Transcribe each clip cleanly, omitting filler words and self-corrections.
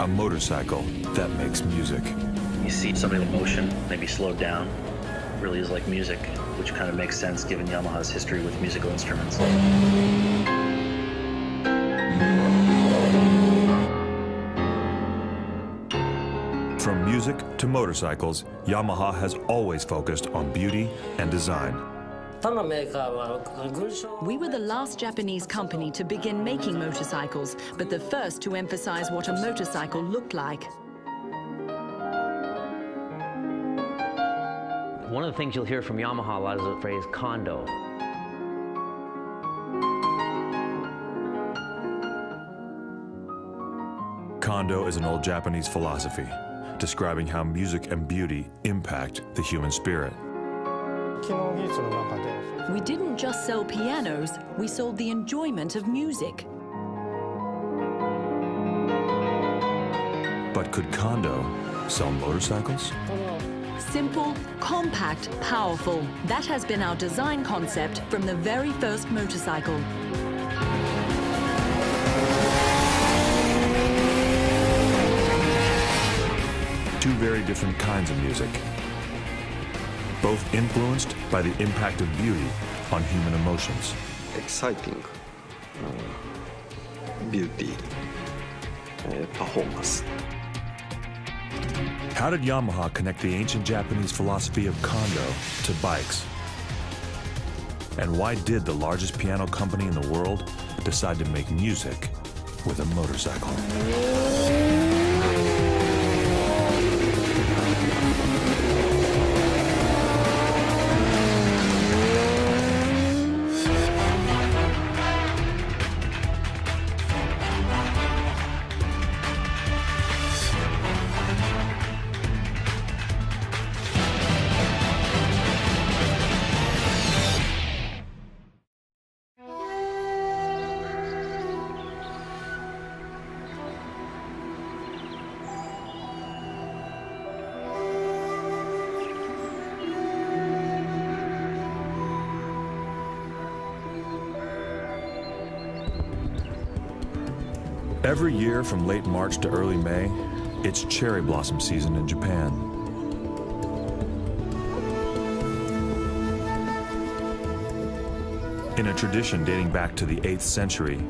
a motorcycle that makes music. You see something in motion, maybe slowed down, really is like music, which kind of makes sense given Yamaha's history with musical instruments. From music to motorcycles, Yamaha has always focused on beauty and design. We were the last Japanese company to begin making motorcycles, but the first to emphasize what a motorcycle looked like. One of the things you'll hear from Yamaha a lot is the phrase kondo. Kondo is an old Japanese philosophy, describing how music and beauty impact the human spirit. We didn't just sell pianos, we sold the enjoyment of music. But could Kondo sell motorcycles? Simple, compact, powerful. That has been our design concept from the very first motorcycle. Two very different kinds of music, both influenced by the impact of beauty on human emotions. Exciting beauty, performance. How did Yamaha connect the ancient Japanese philosophy of kondo to bikes? And why did the largest piano company in the world decide to make music with a motorcycle? Every year from late March to early May, it's cherry blossom season in Japan. In a tradition dating back to the 8th century,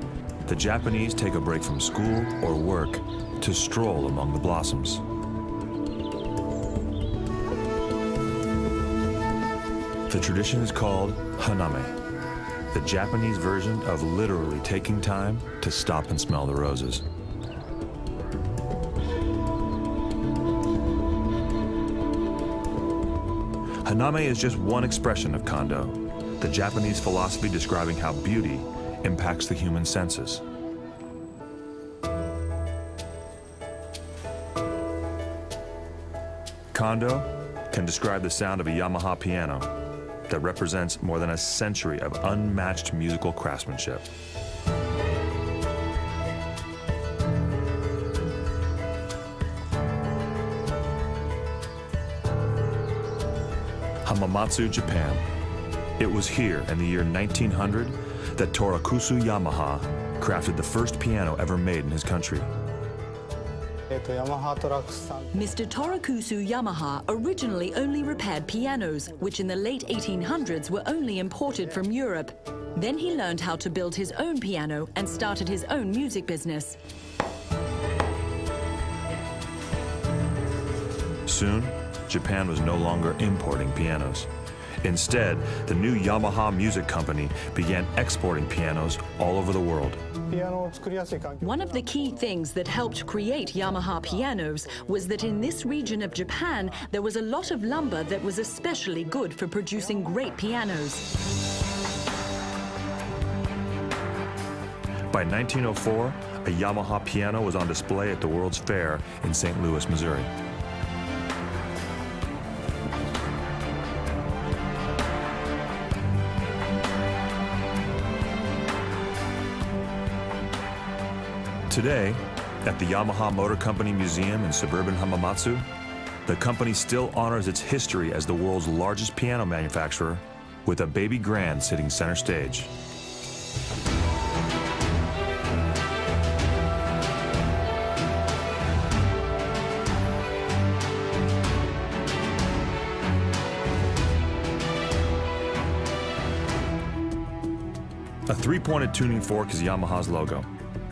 the Japanese take a break from school or work to stroll among the blossoms. The tradition is called haname, the Japanese version of literally taking time to stop and smell the roses. Haname is just one expression of kondo, the Japanese philosophy describing how beauty impacts the human senses. Kondo can describe the sound of a Yamaha piano that represents more than a century of unmatched musical craftsmanship. Hamamatsu, Japan. It was here in the year 1900 that Torakusu Yamaha crafted the first piano ever made in his country. Mr. Torakusu Yamaha originally only repaired pianos, which in the late 1800s were only imported from Europe. Then he learned how to build his own piano and started his own music business. Soon, Japan was no longer importing pianos. Instead, the new Yamaha Music Company began exporting pianos all over the world. One of the key things that helped create Yamaha pianos was that in this region of Japan, there was a lot of lumber that was especially good for producing great pianos. By 1904, a Yamaha piano was on display at the World's Fair in St. Louis, Missouri. Today, at the Yamaha Motor Company Museum in suburban Hamamatsu, the company still honors its history as the world's largest piano manufacturer, with a baby grand sitting center stage. A three-pointed tuning fork is Yamaha's logo.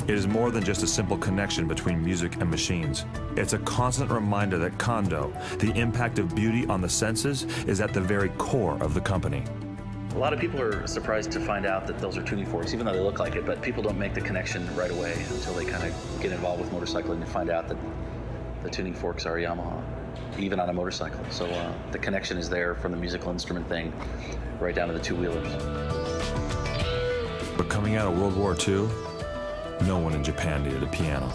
It is more than just a simple connection between music and machines. It's a constant reminder that Kondo, the impact of beauty on the senses, is at the very core of the company. A lot of people are surprised to find out that those are tuning forks, even though they look like it, but people don't make the connection right away until they kind of get involved with motorcycling and find out that the tuning forks are Yamaha, even on a motorcycle. So the connection is there from the musical instrument thing right down to the two-wheelers. But coming out of World War II, no one in Japan needed a piano.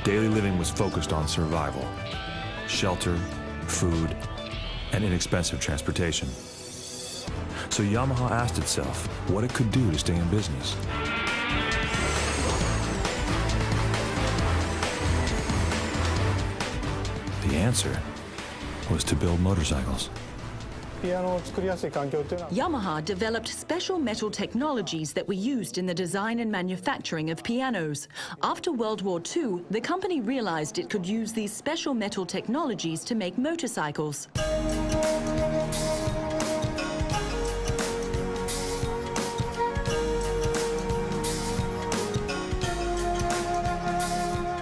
Daily living was focused on survival, shelter, food, and inexpensive transportation. So Yamaha asked itself what it could do to stay in business. The answer was to build motorcycles. Yamaha developed special metal technologies that were used in the design and manufacturing of pianos. After World War II, the company realized it could use these special metal technologies to make motorcycles.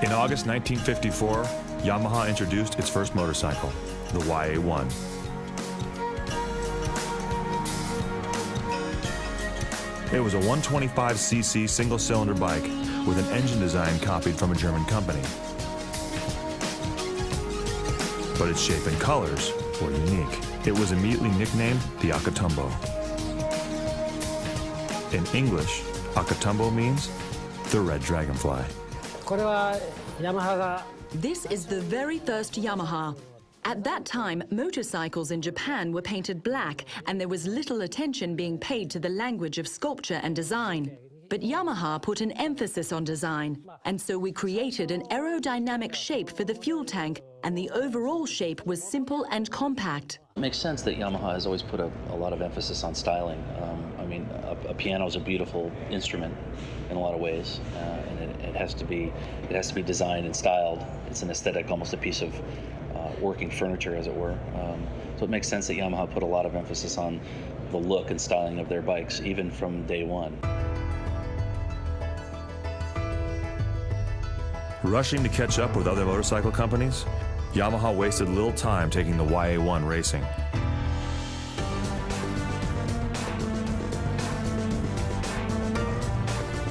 In August 1954, Yamaha introduced its first motorcycle, the YA1. It was a 125cc single-cylinder bike with an engine design copied from a German company. But its shape and colors were unique. It was immediately nicknamed the Akatumbo. In English, Akatumbo means the red dragonfly. This is the very first Yamaha. At that time, motorcycles in Japan were painted black, and there was little attention being paid to the language of sculpture and design. But Yamaha put an emphasis on design, and so we created an aerodynamic shape for the fuel tank, and the overall shape was simple and compact. It makes sense that Yamaha has always put a lot of emphasis on styling. I mean, a piano is a beautiful instrument in a lot of ways, and it has to be designed and styled. It's an aesthetic, almost a piece of working furniture, as it were. So it makes sense that Yamaha put a lot of emphasis on the look and styling of their bikes, even from day one. Rushing to catch up with other motorcycle companies, Yamaha wasted little time taking the YA1 racing.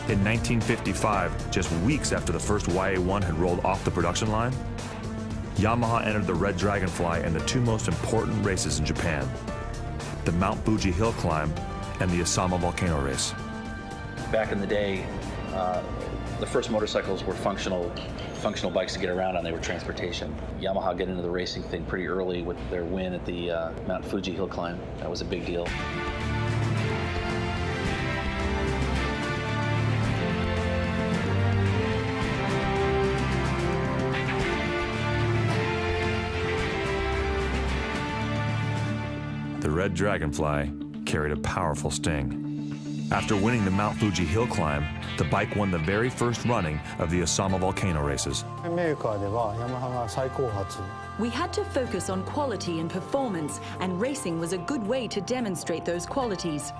In 1955, just weeks after the first YA1 had rolled off the production line, Yamaha entered the Red Dragonfly in the two most important races in Japan, the Mount Fuji hill climb and the Asama volcano race. Back in the day, the first motorcycles were functional bikes to get around on. They were transportation. Yamaha got into the racing thing pretty early with their win at the Mount Fuji hill climb. That was a big deal. The Red Dragonfly carried a powerful sting. After winning the Mount Fuji hill climb, the bike won the very first running of the Asama volcano races. We had to focus on quality and performance, and racing was a good way to demonstrate those qualities.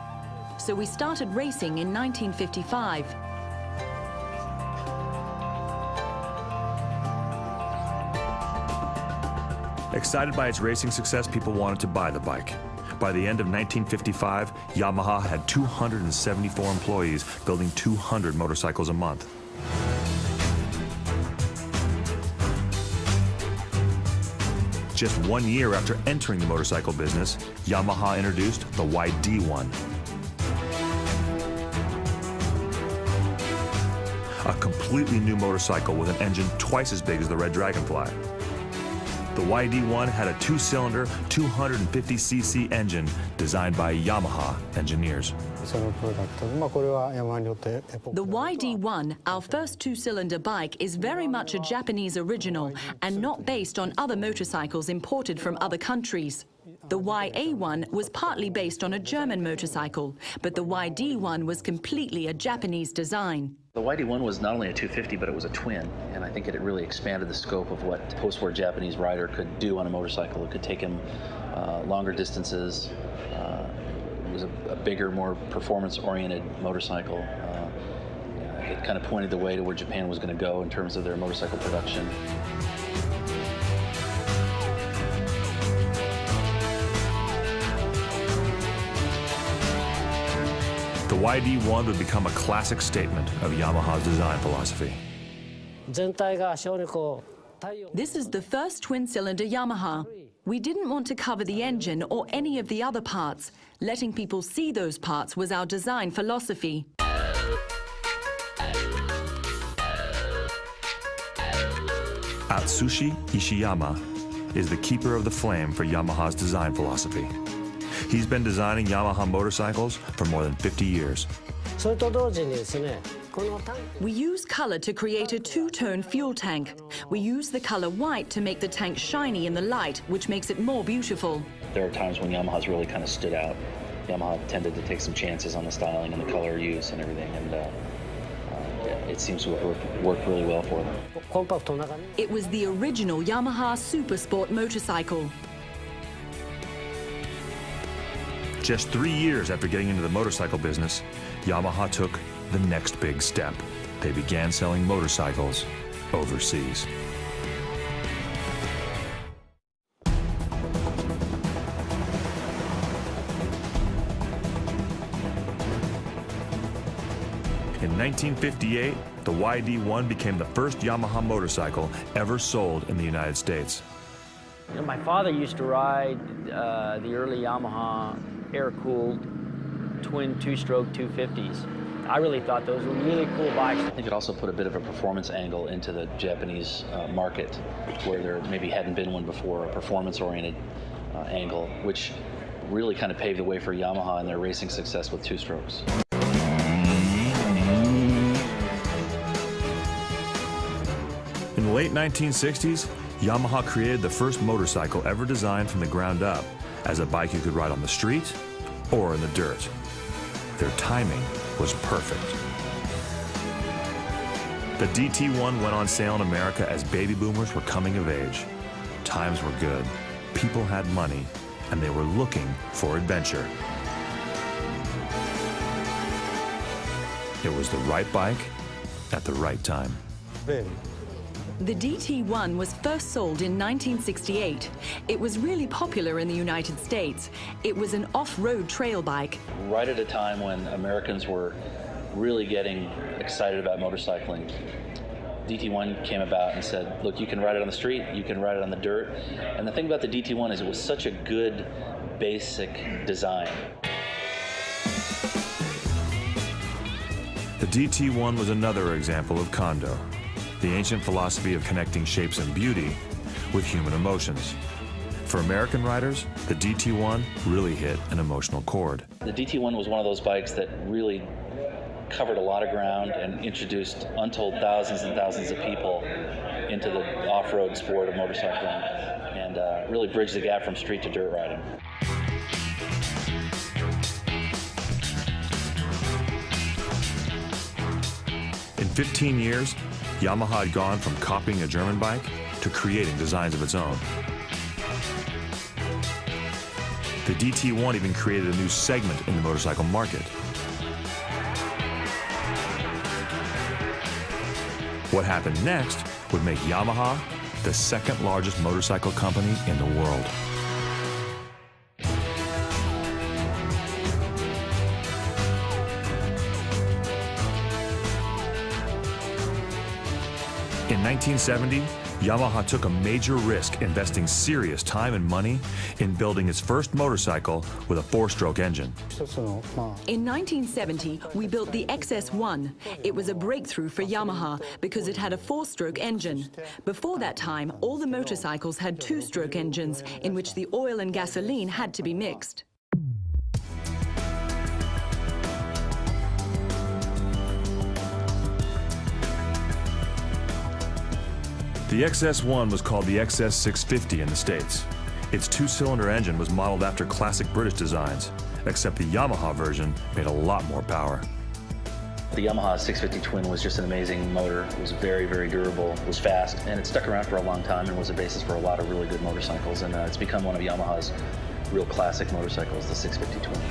So we started racing in 1955. Excited by its racing success, people wanted to buy the bike. By the end of 1955, Yamaha had 274 employees building 200 motorcycles a month. Just 1 year after entering the motorcycle business, Yamaha introduced the YD1. A completely new motorcycle with an engine twice as big as the Red Dragonfly. The YD1 had a two-cylinder, 250cc engine designed by Yamaha engineers. The YD1, our first two-cylinder bike, is very much a Japanese original and not based on other motorcycles imported from other countries. The YA1 was partly based on a German motorcycle, but the YD1 was completely a Japanese design. The YD1 was not only a 250, but it was a twin, and I think it really expanded the scope of what post-war Japanese rider could do on a motorcycle. It could take him longer distances. It was a bigger, more performance-oriented motorcycle. it kind of pointed the way to where Japan was going to go in terms of their motorcycle production. The YD1 would become a classic statement of Yamaha's design philosophy. This is the first twin-cylinder Yamaha. We didn't want to cover the engine or any of the other parts. Letting people see those parts was our design philosophy. Atsushi Ishiyama is the keeper of the flame for Yamaha's design philosophy. He's been designing Yamaha motorcycles for more than 50 years. We use color to create a two-tone fuel tank. We use the color white to make the tank shiny in the light, which makes it more beautiful. There are times when Yamaha's really kind of stood out. Yamaha tended to take some chances on the styling and the color use and everything, and it seems to have worked really well for them. It was the original Yamaha Super Sport motorcycle. Just 3 years after getting into the motorcycle business, Yamaha took the next big step. They began selling motorcycles overseas. In 1958, the YD1 became the first Yamaha motorcycle ever sold in the United States. You know, my father used to ride the early Yamaha air-cooled twin two-stroke 250s. I really thought those were really cool bikes. I think it also put a bit of a performance angle into the Japanese market, where there maybe hadn't been one before, a performance-oriented angle, which really kind of paved the way for Yamaha and their racing success with two-strokes. In the late 1960s, Yamaha created the first motorcycle ever designed from the ground up as a bike you could ride on the street or in the dirt. Their timing was perfect. The DT1 went on sale in America as baby boomers were coming of age. Times were good, people had money, and they were looking for adventure. It was the right bike at the right time. The DT1 was first sold in 1968. It was really popular in the United States. It was an off-road trail bike. Right at a time when Americans were really getting excited about motorcycling, DT1 came about and said, look, you can ride it on the street, you can ride it on the dirt. And the thing about the DT1 is it was such a good basic design. The DT1 was another example of Kondo, the ancient philosophy of connecting shapes and beauty with human emotions. For American riders, the DT1 really hit an emotional chord. The DT1 was one of those bikes that really covered a lot of ground and introduced untold thousands and thousands of people into the off-road sport of motorcycling, and really bridged the gap from street to dirt riding. In 15 years, Yamaha had gone from copying a German bike to creating designs of its own. The DT1 even created a new segment in the motorcycle market. What happened next would make Yamaha the second largest motorcycle company in the world. In 1970, Yamaha took a major risk, investing serious time and money in building its first motorcycle with a four-stroke engine. In 1970, we built the XS1. It was a breakthrough for Yamaha because it had a four-stroke engine. Before that time, all the motorcycles had two-stroke engines in which the oil and gasoline had to be mixed. The XS1 was called the XS650 in the States. Its two-cylinder engine was modeled after classic British designs, except the Yamaha version made a lot more power. The Yamaha 650 Twin was just an amazing motor. It was very, very durable, it was fast, and it stuck around for a long time and was a basis for a lot of really good motorcycles, and it's become one of Yamaha's real classic motorcycles, the 650 Twin.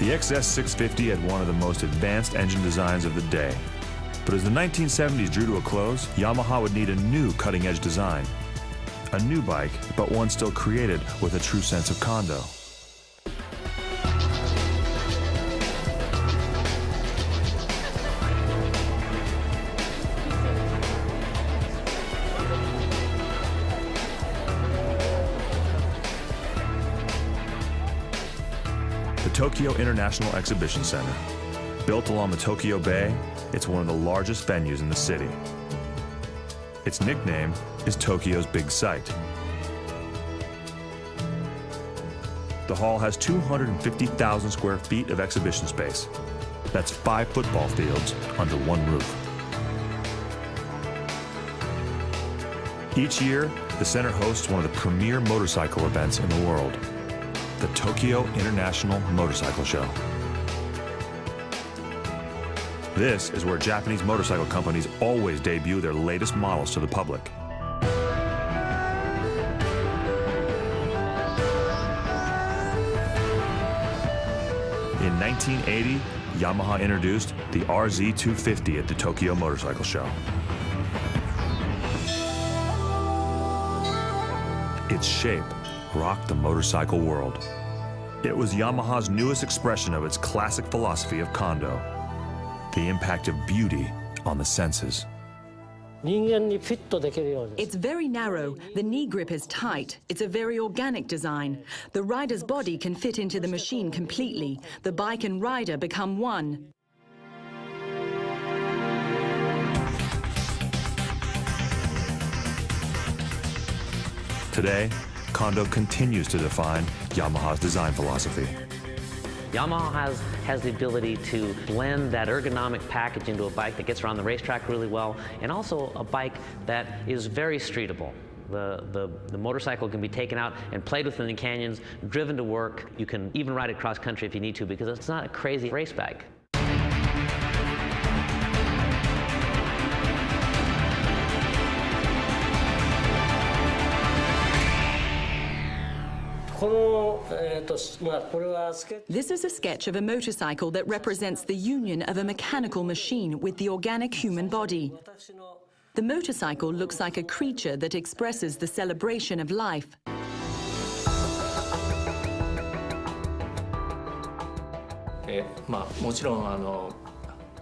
The XS650 had one of the most advanced engine designs of the day. But as the 1970s drew to a close, Yamaha would need a new cutting-edge design. A new bike, but one still created with a true sense of condo. The Tokyo International Exhibition Center. Built along the Tokyo Bay, it's one of the largest venues in the city. Its nickname is Tokyo's Big Sight. The hall has 250,000 square feet of exhibition space. That's 5 football fields under one roof. Each year, the center hosts one of the premier motorcycle events in the world, the Tokyo International Motorcycle Show. This is where Japanese motorcycle companies always debut their latest models to the public. In 1980, Yamaha introduced the RZ250 at the Tokyo Motorcycle Show. Its shape rocked the motorcycle world. It was Yamaha's newest expression of its classic philosophy of kondo, the impact of beauty on the senses. It's very narrow, the knee grip is tight, it's a very organic design. The rider's body can fit into the machine completely. The bike and rider become one. Today, kondo continues to define Yamaha's design philosophy. Yamaha has the ability to blend that ergonomic package into a bike that gets around the racetrack really well, and also a bike that is very streetable. The motorcycle can be taken out and played with in the canyons, driven to work. You can even ride it cross country if you need to, because it's not a crazy race bike. This is a sketch of a motorcycle that represents the union of a mechanical machine with the organic human body. The motorcycle looks like a creature that expresses the celebration of life.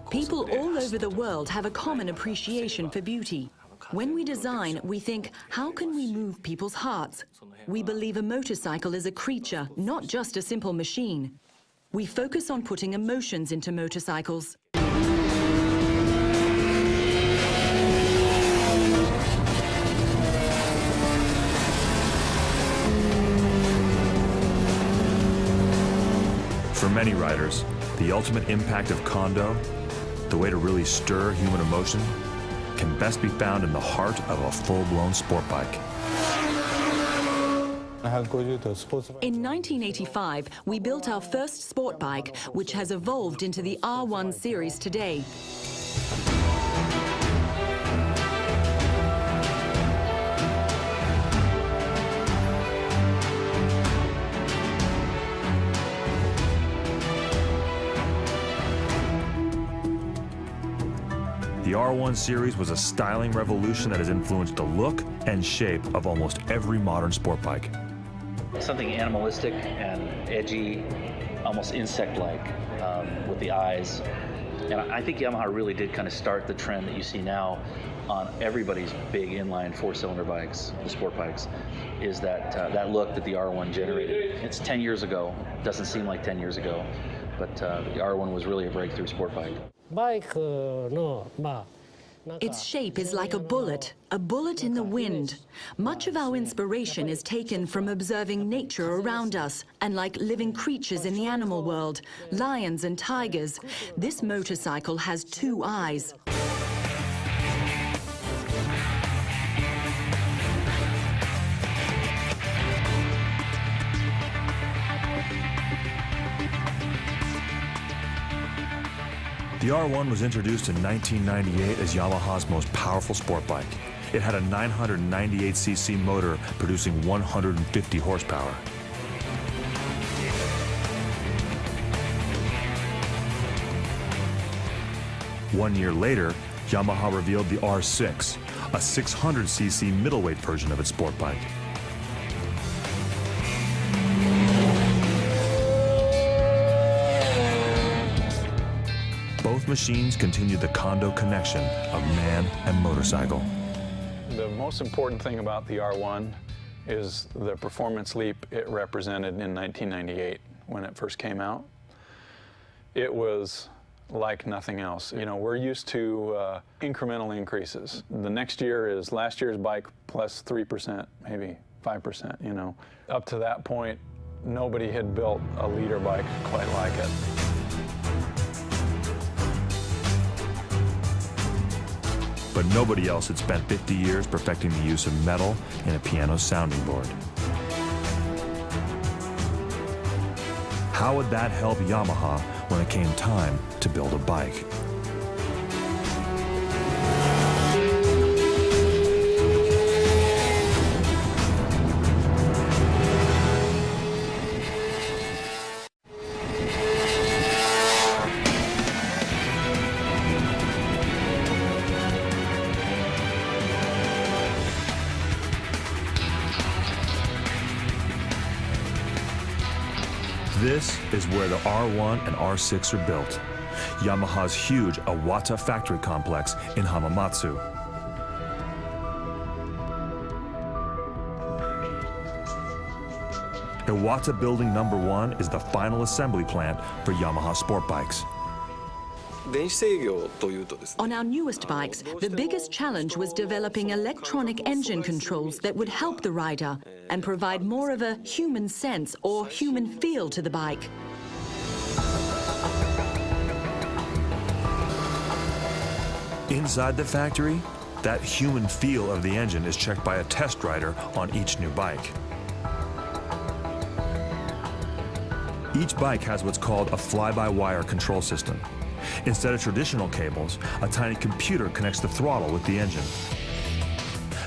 People all over the world have a common appreciation for beauty. When we design, we think, how can we move people's hearts? We believe a motorcycle is a creature, not just a simple machine. We focus on putting emotions into motorcycles. For many riders, the ultimate impact of kondo, the way to really stir human emotion, can best be found in the heart of a full-blown sport bike. In 1985, we built our first sport bike, which has evolved into the R1 series today. The R1 series was a styling revolution that has influenced the look and shape of almost every modern sport bike. Something animalistic and edgy, almost insect-like, with the eyes. And I think Yamaha really did kind of start the trend that you see now on everybody's big inline 4-cylinder bikes, the sport bikes, is that look that the R1 generated. It's 10 years ago. Doesn't seem like 10 years ago, but the R1 was really a breakthrough sport bike. Its shape is like a bullet in the wind. Much of our inspiration is taken from observing nature around us, and like living creatures in the animal world, lions and tigers. This motorcycle has 2 eyes. The R1 was introduced in 1998 as Yamaha's most powerful sport bike. It had a 998cc motor producing 150 horsepower. 1 year later, Yamaha revealed the R6, a 600cc middleweight version of its sport bike. Both machines continued the condo connection of man and motorcycle. The most important thing about the R1 is the performance leap it represented in 1998 when it first came out. It was like nothing else. You know, we're used to incremental increases. The next year is last year's bike plus 3%, maybe 5%, you know. Up to that point, nobody had built a leader bike quite like it. But nobody else had spent 50 years perfecting the use of metal in a piano's sounding board. How would that help Yamaha when it came time to build a bike? This is where the R1 and R6 are built. Yamaha's huge Iwata factory complex in Hamamatsu. Iwata Building Number 1 is the final assembly plant for Yamaha sport bikes. On our newest bikes, the biggest challenge was developing electronic engine controls that would help the rider and provide more of a human sense or human feel to the bike. Inside the factory, that human feel of the engine is checked by a test rider on each new bike. Each bike has what's called a fly-by-wire control system. Instead of traditional cables, a tiny computer connects the throttle with the engine.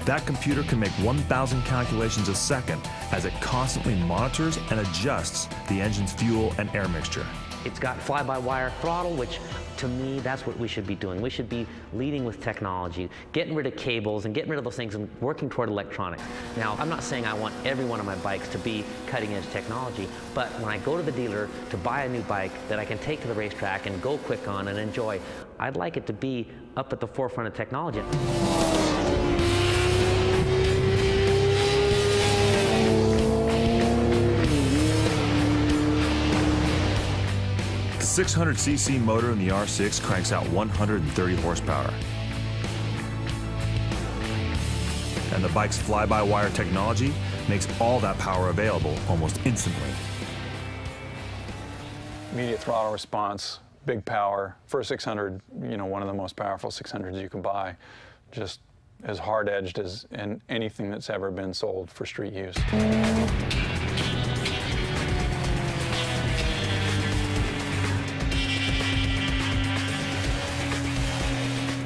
That computer can make 1,000 calculations a second as it constantly monitors and adjusts the engine's fuel and air mixture. It's got fly-by-wire throttle, which to me, that's what we should be doing. We should be leading with technology, getting rid of cables and getting rid of those things and working toward electronics. Now, I'm not saying I want every one of my bikes to be cutting-edge technology, but when I go to the dealer to buy a new bike that I can take to the racetrack and go quick on and enjoy, I'd like it to be up at the forefront of technology. The 600cc motor in the R6 cranks out 130 horsepower. And the bike's fly-by-wire technology makes all that power available almost instantly. Immediate throttle response, big power. For a 600, you know, one of the most powerful 600s you can buy. Just as hard-edged as in anything that's ever been sold for street use.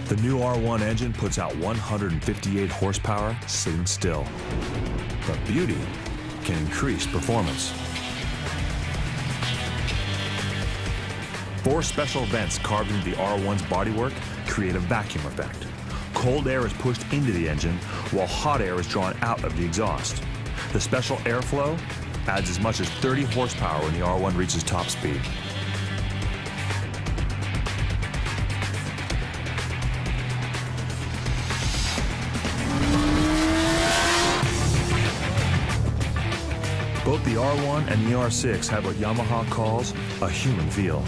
The new R1 engine puts out 158 horsepower sitting still. But beauty can increase performance. 4 special vents carved into the R1's bodywork create a vacuum effect. Cold air is pushed into the engine while hot air is drawn out of the exhaust. The special airflow adds as much as 30 horsepower when the R1 reaches top speed. Both the R1 and the R6 have what Yamaha calls a human feel.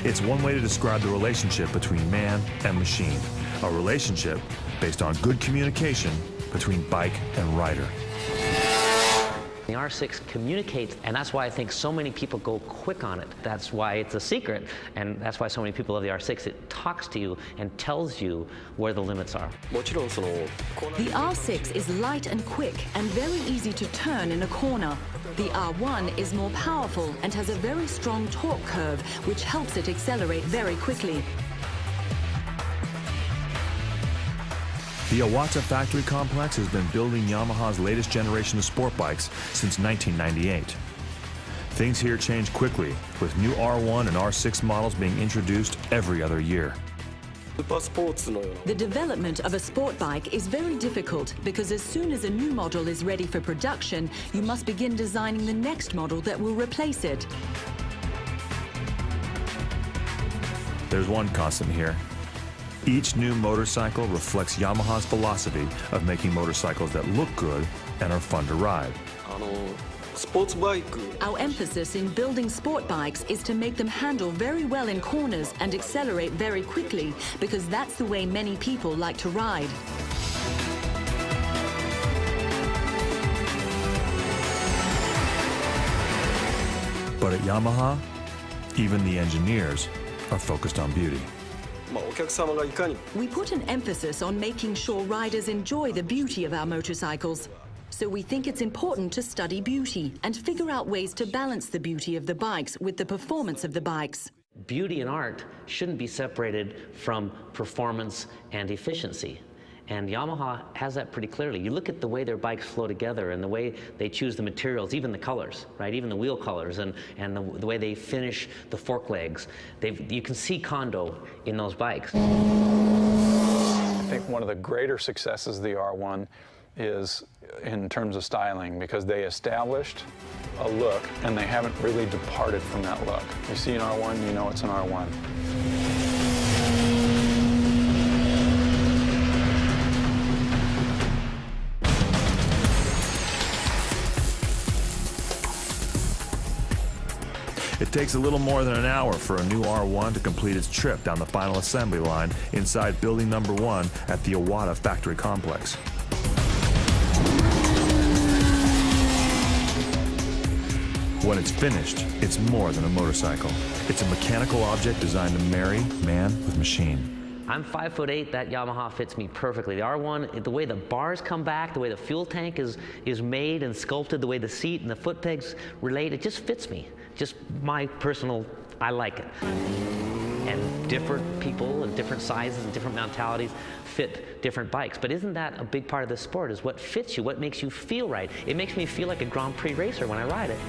It's one way to describe the relationship between man and machine, a relationship based on good communication between bike and rider. The R6 communicates, and that's why I think so many people go quick on it. That's why it's a secret, and that's why so many people love the R6. It talks to you and tells you where the limits are. The R6 is light and quick and very easy to turn in a corner. The R1 is more powerful and has a very strong torque curve, which helps it accelerate very quickly. The Iwata factory complex has been building Yamaha's latest generation of sport bikes since 1998. Things here change quickly, with new R1 and R6 models being introduced every other year. The development of a sport bike is very difficult because as soon as a new model is ready for production, you must begin designing the next model that will replace it. There's one constant here. Each new motorcycle reflects Yamaha's philosophy of making motorcycles that look good and are fun to ride. Our emphasis in building sport bikes is to make them handle very well in corners and accelerate very quickly, because that's the way many people like to ride. But at Yamaha, even the engineers are focused on beauty. We put an emphasis on making sure riders enjoy the beauty of our motorcycles. So we think it's important to study beauty and figure out ways to balance the beauty of the bikes with the performance of the bikes. Beauty and art shouldn't be separated from performance and efficiency. And Yamaha has that pretty clearly. You look at the way their bikes flow together and the way they choose the materials, even the colors, right? Even the wheel colors and the way they finish the fork legs. You can see Kondo in those bikes. I think one of the greater successes of the R1 is in terms of styling, because they established a look and they haven't really departed from that look. You see an R1, you know it's an R1. It takes a little more than an hour for a new R1 to complete its trip down the final assembly line inside building number 1 at the Iwata factory complex. When it's finished, it's more than a motorcycle. It's a mechanical object designed to marry man with machine. I'm 5'8", that Yamaha fits me perfectly. The R1, the way the bars come back, the way the fuel tank is made and sculpted, the way the seat and the foot pegs relate, it just fits me. Just my personal, I like it. And different people and different sizes and different mentalities fit different bikes. But isn't that a big part of the sport, is what fits you, what makes you feel right? It makes me feel like a Grand Prix racer when I ride it.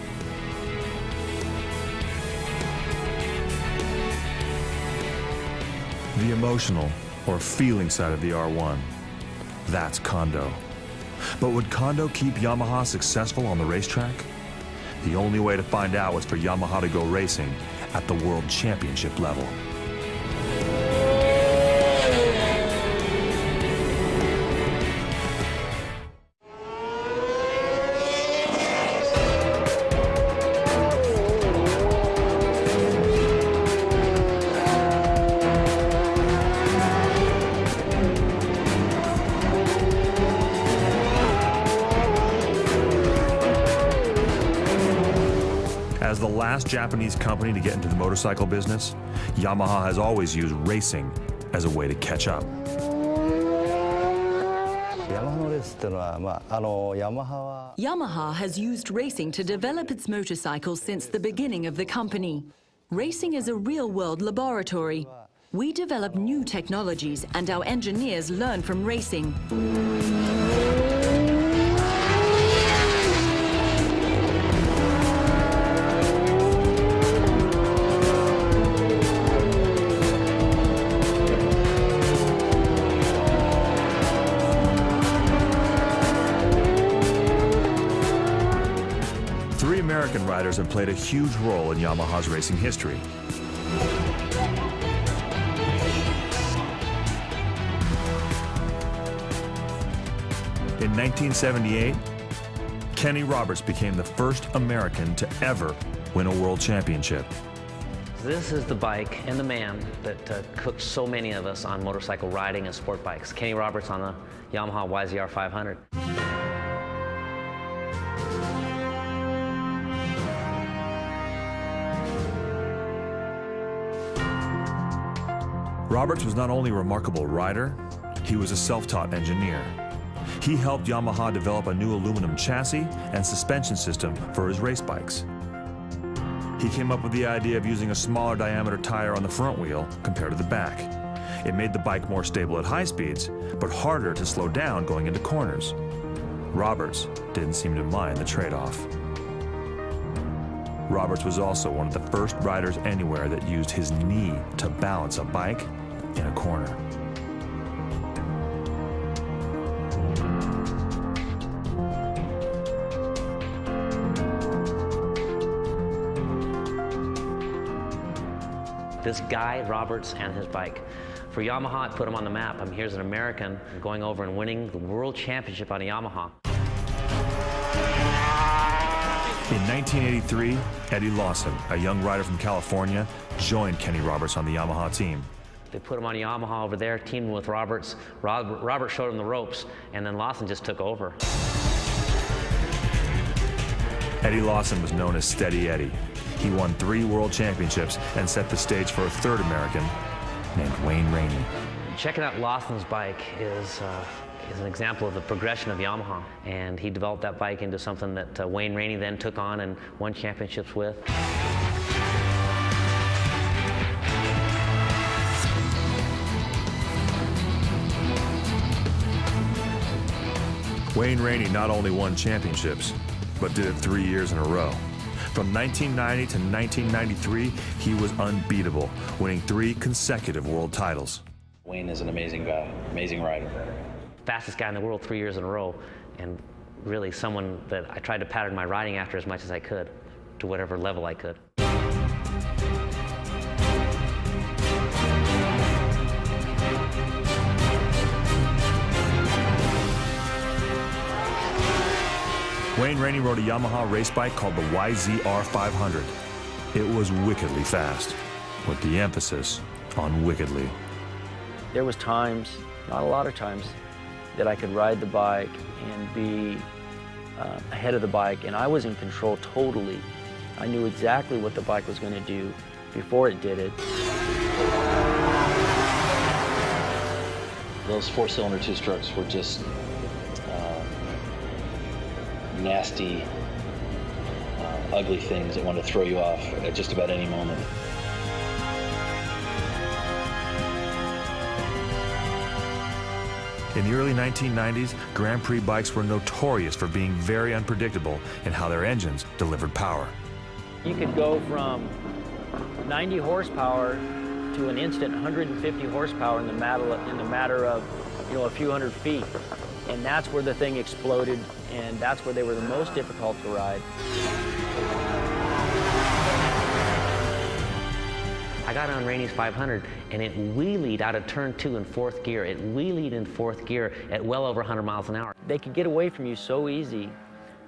The emotional or feeling side of the R1, that's Kondo. But would Kondo keep Yamaha successful on the racetrack? The only way to find out was for Yamaha to go racing at the World Championship level. As the last Japanese company to get into the motorcycle business, Yamaha has always used racing as a way to catch up. Yamaha has used racing to develop its motorcycles since the beginning of the company. Racing is a real-world laboratory. We develop new technologies and our engineers learn from racing. 3 American riders have played a huge role in Yamaha's racing history. In 1978, Kenny Roberts became the first American to ever win a world championship. This is the bike and the man that cooked so many of us on motorcycle riding and sport bikes. Kenny Roberts on the Yamaha YZR 500. Roberts was not only a remarkable rider, he was a self-taught engineer. He helped Yamaha develop a new aluminum chassis and suspension system for his race bikes. He came up with the idea of using a smaller diameter tire on the front wheel compared to the back. It made the bike more stable at high speeds, but harder to slow down going into corners. Roberts didn't seem to mind the trade-off. Roberts was also one of the first riders anywhere that used his knee to balance a bike in a corner. This guy, Roberts, and his bike. For Yamaha, it put him on the map. I mean, here's an American going over and winning the World Championship on a Yamaha. In 1983, Eddie Lawson, a young rider from California, joined Kenny Roberts on the Yamaha team. They put him on Yamaha over there, teamed with Roberts. Robert showed him the ropes, and then Lawson just took over. Eddie Lawson was known as Steady Eddie. He won 3 world championships and set the stage for a third American named Wayne Rainey. Checking out Lawson's bike is an example of the progression of Yamaha, and he developed that bike into something that Wayne Rainey then took on and won championships with. Wayne Rainey not only won championships, but did it 3 years in a row. From 1990 to 1993, he was unbeatable, winning 3 consecutive world titles. Wayne is an amazing guy, amazing rider. Fastest guy in the world 3 years in a row, and really someone that I tried to pattern my riding after as much as I could, to whatever level I could. Wayne Rainey rode a Yamaha race bike called the YZR 500. It was wickedly fast, with the emphasis on wickedly. There was times, not a lot of times, that I could ride the bike and be ahead of the bike, and I was in control totally. I knew exactly what the bike was going to do before it did it. Those 4-cylinder 2-strokes were just nasty, ugly things that want to throw you off at just about any moment. In the early 1990s, Grand Prix bikes were notorious for being very unpredictable in how their engines delivered power. You could go from 90 horsepower to an instant 150 horsepower in the matter of, a few hundred feet. And that's where the thing exploded, and that's where they were the most difficult to ride. I got on Rainey's 500, and it wheelied out of turn 2 in 4th gear. It wheelied in 4th gear at well over 100 miles an hour. They could get away from you so easy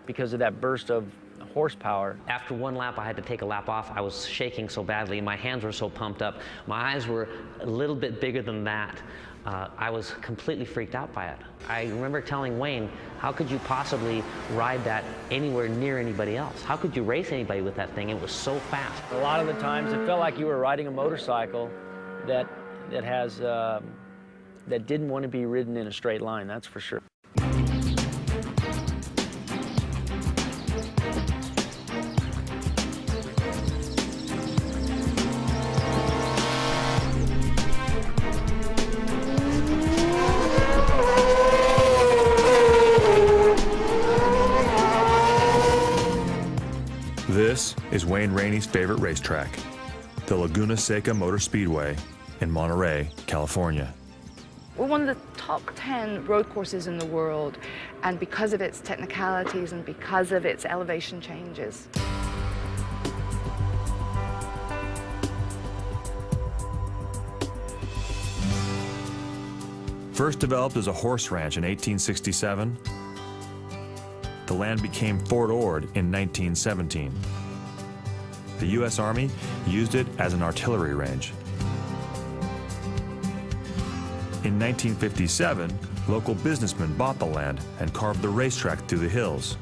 because of that burst of horsepower. After one lap, I had to take a lap off. I was shaking so badly. My hands were so pumped up. My eyes were a little bit bigger than that. I was completely freaked out by it. I remember telling Wayne, how could you possibly ride that anywhere near anybody else? How could you race anybody with that thing? It was so fast. A lot of the times it felt like you were riding a motorcycle that didn't want to be ridden in a straight line, that's for sure. This is Wayne Rainey's favorite racetrack, the Laguna Seca Motor Speedway in Monterey, California. We're one of the top 10 road courses in the world, and because of its technicalities and because of its elevation changes. First developed as a horse ranch in 1867, the land became Fort Ord in 1917. The U.S. Army used it as an artillery range. In 1957, local businessmen bought the land and carved the racetrack through the hills.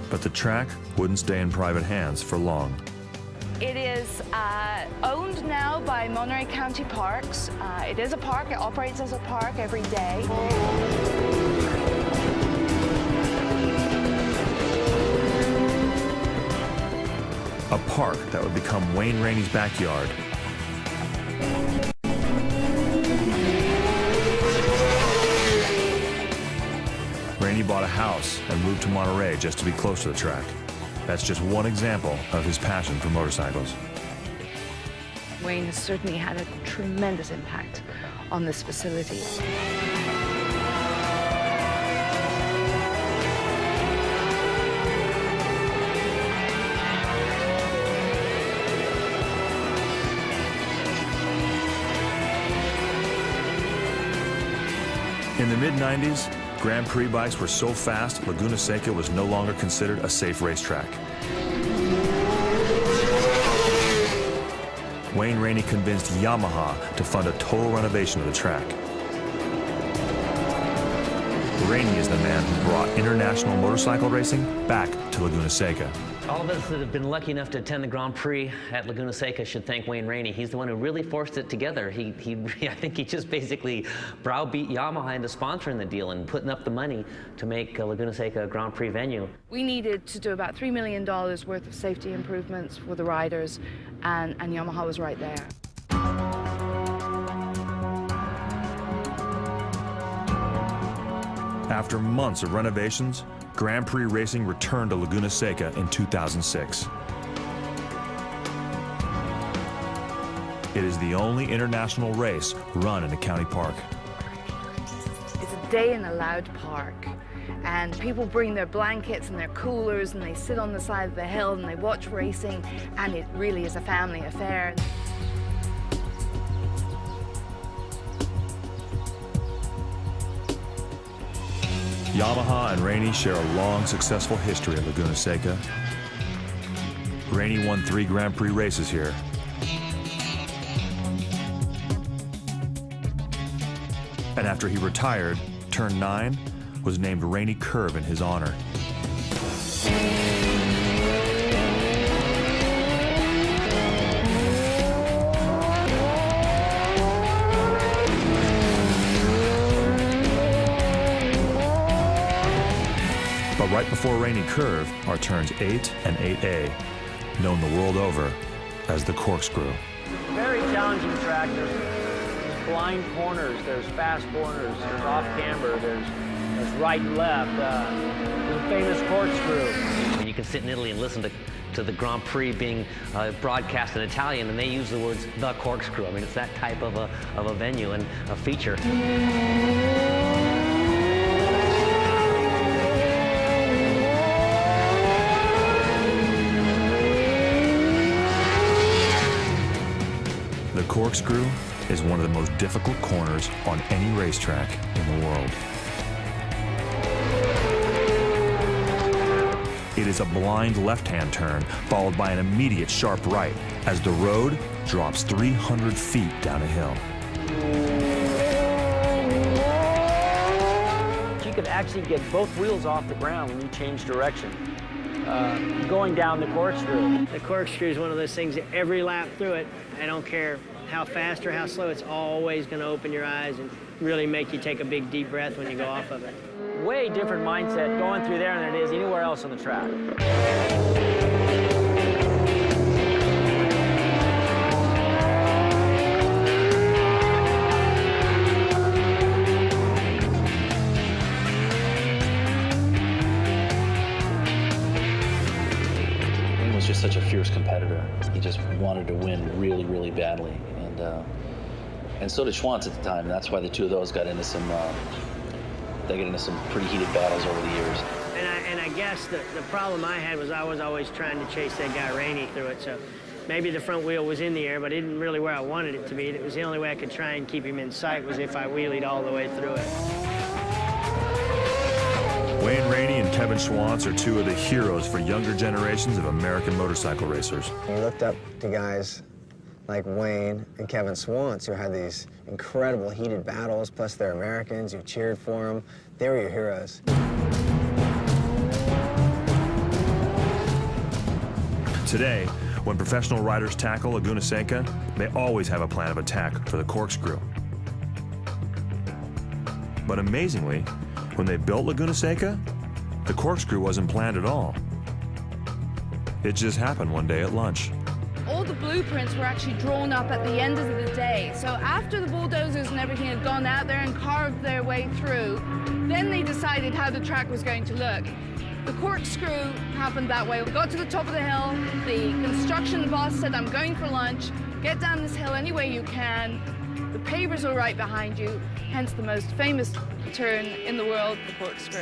But the track wouldn't stay in private hands for long. It is owned now by Monterey County Parks. It is a park. It operates as a park every day. A park that would become Wayne Rainey's backyard. Rainey bought a house and moved to Monterey just to be close to the track. That's just one example of his passion for motorcycles. Wayne has certainly had a tremendous impact on this facility. In the mid-90s, Grand Prix bikes were so fast, Laguna Seca was no longer considered a safe racetrack. Wayne Rainey convinced Yamaha to fund a total renovation of the track. Rainey is the man who brought international motorcycle racing back to Laguna Seca. All of us that have been lucky enough to attend the Grand Prix at Laguna Seca should thank Wayne Rainey. He's the one who really forced it together. I think he just basically browbeat Yamaha into sponsoring the deal and putting up the money to make Laguna Seca a Grand Prix venue. We needed to do about $3 million worth of safety improvements for the riders, and Yamaha was right there. After months of renovations, Grand Prix racing returned to Laguna Seca in 2006. It is the only international race run in a county park. It's a day in a loud park, and people bring their blankets and their coolers and they sit on the side of the hill and they watch racing, and it really is a family affair. Yamaha and Rainey share a long, successful history at Laguna Seca. Rainey won 3 Grand Prix races here. And after he retired, turn 9 was named Rainey Curve in his honor. But right before Rainey Curve are turns 8 and 8A, known the world over as the corkscrew. Very challenging track. There's blind corners, there's fast corners, there's off camber, there's right and left. The famous corkscrew. You can sit in Italy and listen to the Grand Prix being broadcast in Italian, and they use the words "the corkscrew." I mean, it's that type of a venue and a feature. The corkscrew is one of the most difficult corners on any racetrack in the world. It is a blind left-hand turn followed by an immediate sharp right as the road drops 300 feet down a hill. You could actually get both wheels off the ground when you change direction. Going down the corkscrew. The corkscrew is one of those things that every lap through it, I don't care how fast or how slow, it's always going to open your eyes and really make you take a big deep breath when you go off of it. Way different mindset going through there than it is anywhere else on the track. He was just such a fierce competitor. He just wanted to win really, really badly. And so did Schwanz at the time, and that's why the two of those got into some pretty heated battles over the years. And I guess the problem I had was I was always trying to chase that guy Rainey through it, so maybe the front wheel was in the air, but it didn't really where I wanted it to be. It was the only way I could try and keep him in sight was if I wheelied all the way through it. Wayne Rainey and Kevin Schwanz are two of the heroes for younger generations of American motorcycle racers. We looked up to guys like Wayne and Kevin Schwanz, who had these incredible heated battles, plus they're Americans, you cheered for them. They were your heroes. Today, when professional riders tackle Laguna Seca, they always have a plan of attack for the corkscrew. But amazingly, when they built Laguna Seca, the corkscrew wasn't planned at all. It just happened one day at lunch. All the blueprints were actually drawn up at the end of the day. So after the bulldozers and everything had gone out there and carved their way through, then they decided how the track was going to look. The corkscrew happened that way. We got to the top of the hill. The construction boss said, I'm going for lunch. Get down this hill any way you can. The pavers are right behind you, hence the most famous turn in the world, the corkscrew.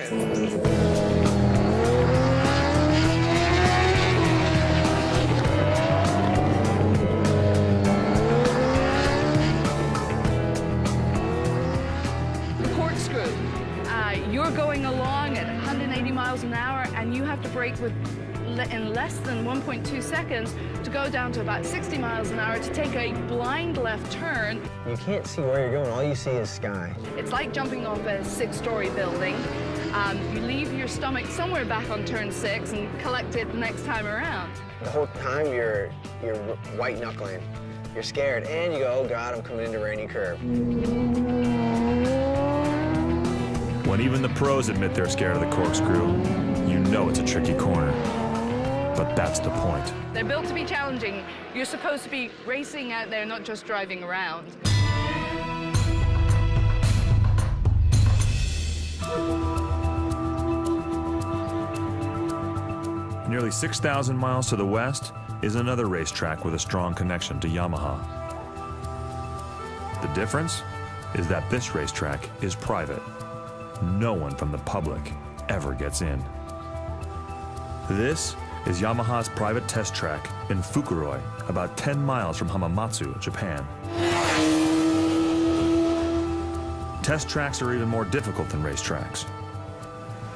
You're going along at 180 miles an hour, and you have to brake in less than 1.2 seconds to go down to about 60 miles an hour to take a blind left turn. You can't see where you're going. All you see is sky. It's like jumping off a 6-story building. You leave your stomach somewhere back on turn 6 and collect it the next time around. The whole time you're white knuckling. You're scared, and you go, oh God, I'm coming into Rainey curve. When even the pros admit they're scared of the corkscrew, you know it's a tricky corner. But that's the point. They're built to be challenging. You're supposed to be racing out there, not just driving around. Nearly 6,000 miles to the west is another racetrack with a strong connection to Yamaha. The difference is that this racetrack is private. No one from the public ever gets in. This is Yamaha's private test track in Fukuroi, about 10 miles from Hamamatsu, Japan. Test tracks are even more difficult than racetracks.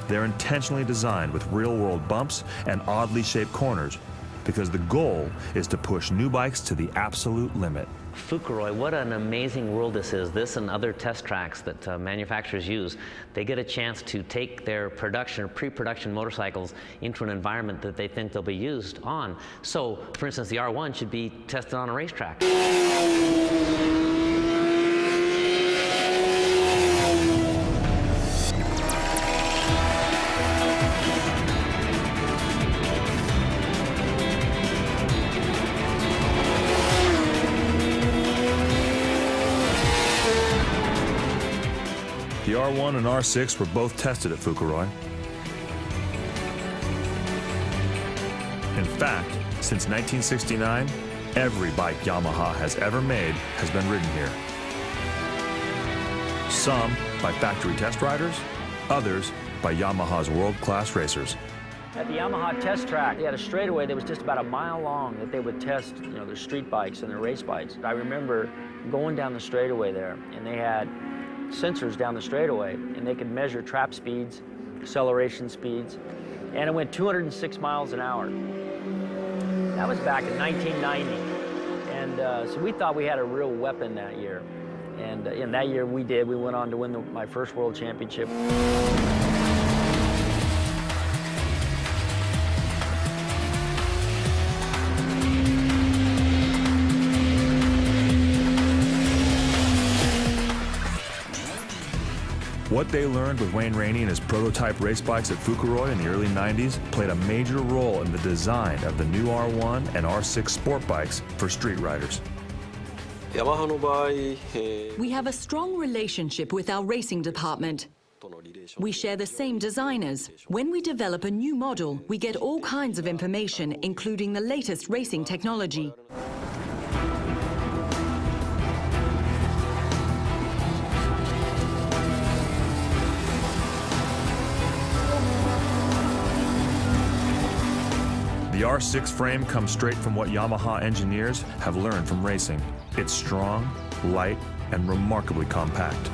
They're intentionally designed with real-world bumps and oddly shaped corners because the goal is to push new bikes to the absolute limit. Fukuroi, what an amazing world this is. This and other test tracks that manufacturers use. They get a chance to take their production or pre-production motorcycles into an environment that they think they'll be used on. So, for instance, the R1 should be tested on a racetrack. The R1 and R6 were both tested at Fukuroi. In fact, since 1969, every bike Yamaha has ever made has been ridden here. Some by factory test riders, others by Yamaha's world-class racers. At the Yamaha test track, they had a straightaway that was just about a mile long that they would test, their street bikes and their race bikes. I remember going down the straightaway there, and they had sensors down the straightaway, and they could measure trap speeds, acceleration speeds, and it went 206 miles an hour. That was back in 1990, and so we thought we had a real weapon that year. And in that year we did. We went on to win my first world championship. What they learned with Wayne Rainey and his prototype race bikes at Fukuroi in the early 90s played a major role in the design of the new R1 and R6 sport bikes for street riders. We have a strong relationship with our racing department. We share the same designers. When we develop a new model, we get all kinds of information, including the latest racing technology. The R6 frame comes straight from what Yamaha engineers have learned from racing. It's strong, light, and remarkably compact.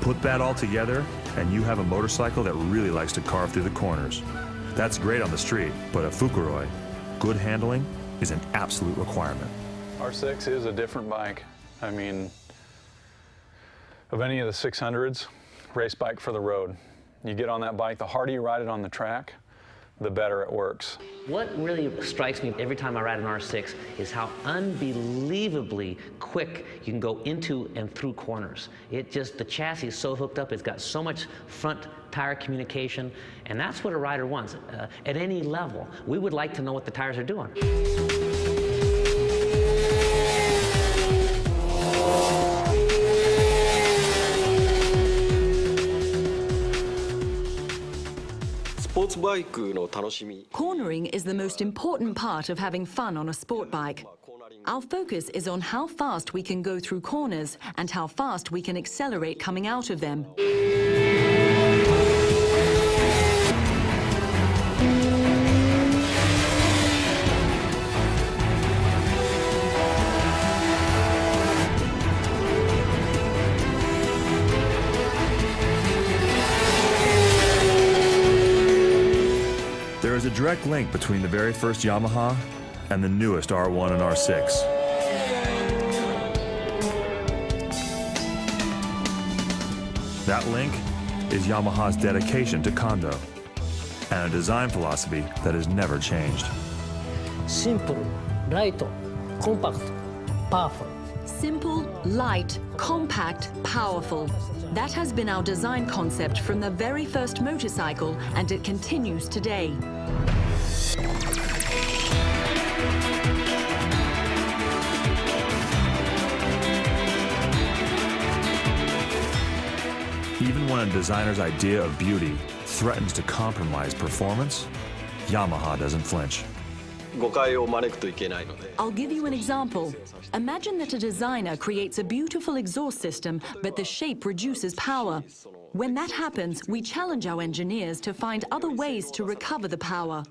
Put that all together, and you have a motorcycle that really likes to carve through the corners. That's great on the street, but at Fukuroi, good handling is an absolute requirement. R6 is a different bike. I mean, of any of the 600s, race bike for the road. You get on that bike, the harder you ride it on the track, the better it works. What really strikes me every time I ride an R6 is how unbelievably quick you can go into and through corners. The chassis is so hooked up, it's got so much front tire communication, and that's what a rider wants. At any level, we would like to know what the tires are doing. Cornering is the most important part of having fun on a sport bike. Our focus is on how fast we can go through corners and how fast we can accelerate coming out of them. There is a direct link between the very first Yamaha and the newest R1 and R6. That link is Yamaha's dedication to Kondo and a design philosophy that has never changed. Simple, light, compact, powerful. Simple, light, compact, powerful. That has been our design concept from the very first motorcycle, and it continues today. Even when a designer's idea of beauty threatens to compromise performance, Yamaha doesn't flinch. I'll give you an example. Imagine that a designer creates a beautiful exhaust system, but the shape reduces power. When that happens, we challenge our engineers to find other ways to recover the power.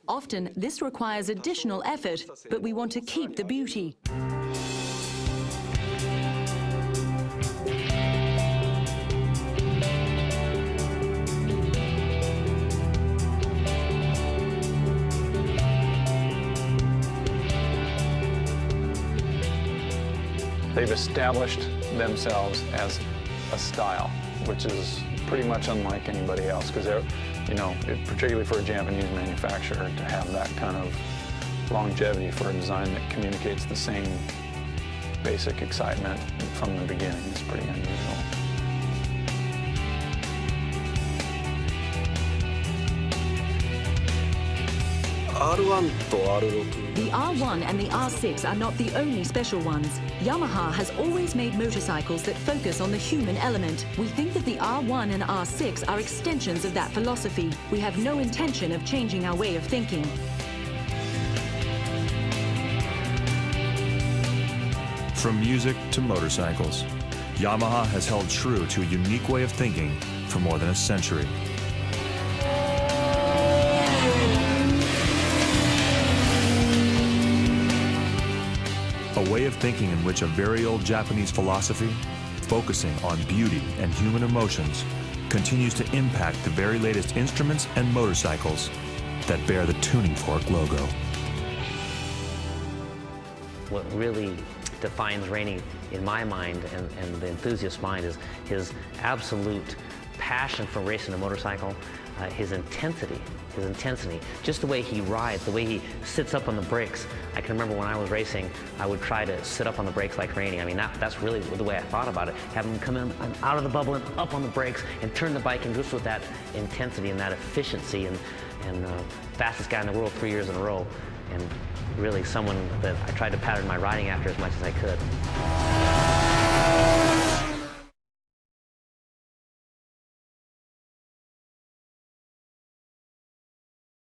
Often, this requires additional effort, but we want to keep the beauty. They've established themselves as a style, which is pretty much unlike anybody else, because they're, you know, particularly for a Japanese manufacturer to have that kind of longevity for a design that communicates the same basic excitement from the beginning is pretty unusual. The R1 and the R6 are not the only special ones. Yamaha has always made motorcycles that focus on the human element. We think that the R1 and R6 are extensions of that philosophy. We have no intention of changing our way of thinking. From music to motorcycles, Yamaha has held true to a unique way of thinking for more than a century. A way of thinking in which a very old Japanese philosophy, focusing on beauty and human emotions, continues to impact the very latest instruments and motorcycles that bear the tuning fork logo. What really defines Rainey in my mind and the enthusiast's mind is his absolute passion for racing a motorcycle, his intensity, just the way he rides, the way he sits up on the brakes. I can remember when I was racing, I would try to sit up on the brakes like Rainey. I mean, that's really the way I thought about it. Have him come in and out of the bubble and up on the brakes and turn the bike and just with that intensity and that efficiency and fastest guy in the world 3 years in a row. And really someone that I tried to pattern my riding after as much as I could.